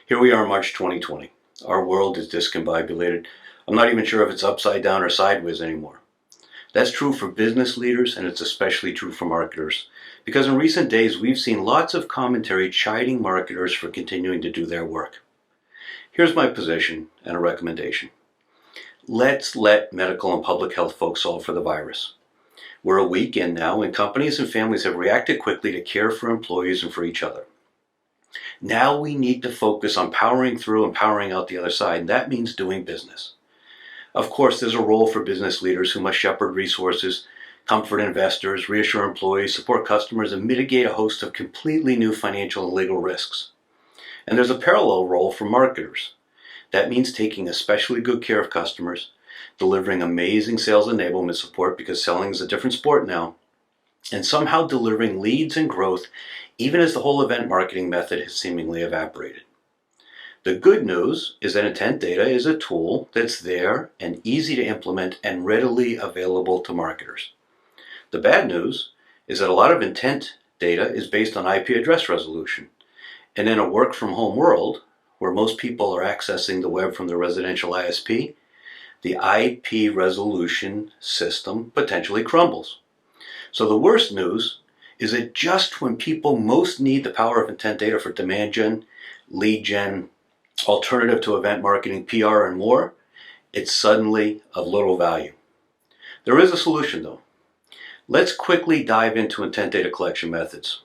Here we are in March 2020. Our world is discombobulated. I'm not even sure if it's upside down or sideways anymore. That's true for business leaders, and it's especially true for marketers. Because in recent days, we've seen lots of commentary chiding marketers for continuing to do their work. Here's my position and a recommendation. Let's let medical and public health folks solve for the virus. We're a week in now, and companies and families have reacted quickly to care for employees and for each other. Now we need to focus on powering through and powering out the other side, and that means doing business. Of course, there's a role for business leaders who must shepherd resources, comfort investors, reassure employees, support customers, and mitigate a host of completely new financial and legal risks. And there's a parallel role for marketers. That means taking especially good care of customers, delivering amazing sales enablement support because selling is a different sport now, and somehow delivering leads and growth even as the whole event marketing method has seemingly evaporated. The good news is that Intent Data is a tool that's there and easy to implement and readily available to marketers. The bad news is that a lot of intent data is based on IP address resolution. And in a work-from-home world, where most people are accessing the web from their residential ISP, the IP resolution system potentially crumbles. So the worst news is that just when people most need the power of intent data for demand gen, lead gen, alternative to event marketing, PR, and more, it's suddenly of little value. There is a solution though. Let's quickly dive into intent data collection methods.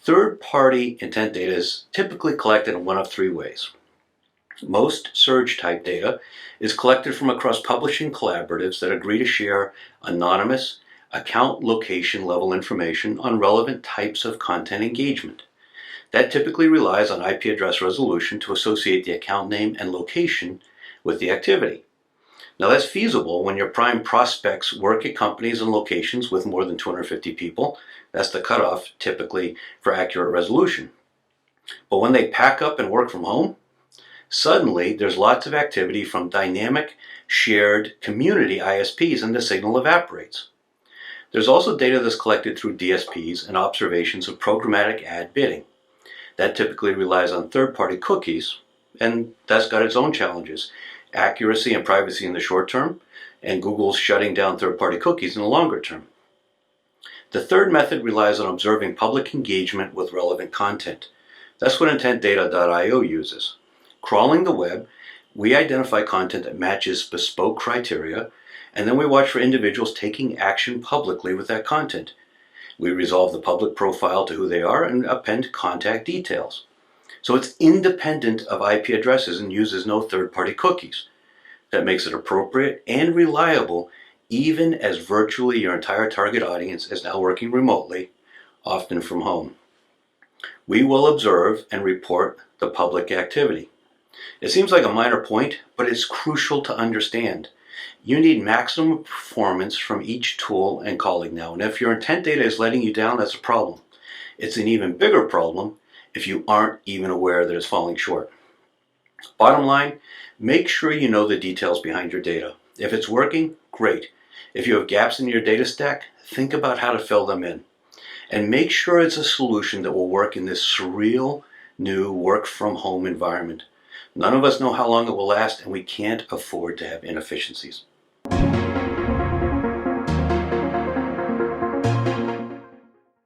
Third-party intent data is typically collected in one of three ways. Most surge-type data is collected from across publishing collaboratives that agree to share anonymous, account location level information on relevant types of content engagement. That typically relies on IP address resolution to associate the account name and location with the activity. Now that's feasible when your prime prospects work at companies and locations with more than 250 people. That's the cutoff typically for accurate resolution. But when they pack up and work from home, suddenly there's lots of activity from dynamic, shared community ISPs and the signal evaporates. There's also data that's collected through DSPs and observations of programmatic ad bidding. That typically relies on third-party cookies, and that's got its own challenges. Accuracy and privacy in the short term, and Google's shutting down third-party cookies in the longer term. The third method relies on observing public engagement with relevant content. That's what IntentData.io uses. Crawling the web, we identify content that matches bespoke criteria, and then we watch for individuals taking action publicly with that content. We resolve the public profile to who they are and append contact details. So it's independent of IP addresses and uses no third-party cookies. That makes it appropriate and reliable even as virtually your entire target audience is now working remotely, often from home. We will observe and report the public activity. It seems like a minor point, but it's crucial to understand. You need maximum performance from each tool and colleague now, and if your intent data is letting you down, that's a problem. It's an even bigger problem if you aren't even aware that it's falling short. Bottom line, make sure you know the details behind your data. If it's working, great. If you have gaps in your data stack, think about how to fill them in. And make sure it's a solution that will work in this surreal new work-from-home environment. None of us know how long it will last, and we can't afford to have inefficiencies.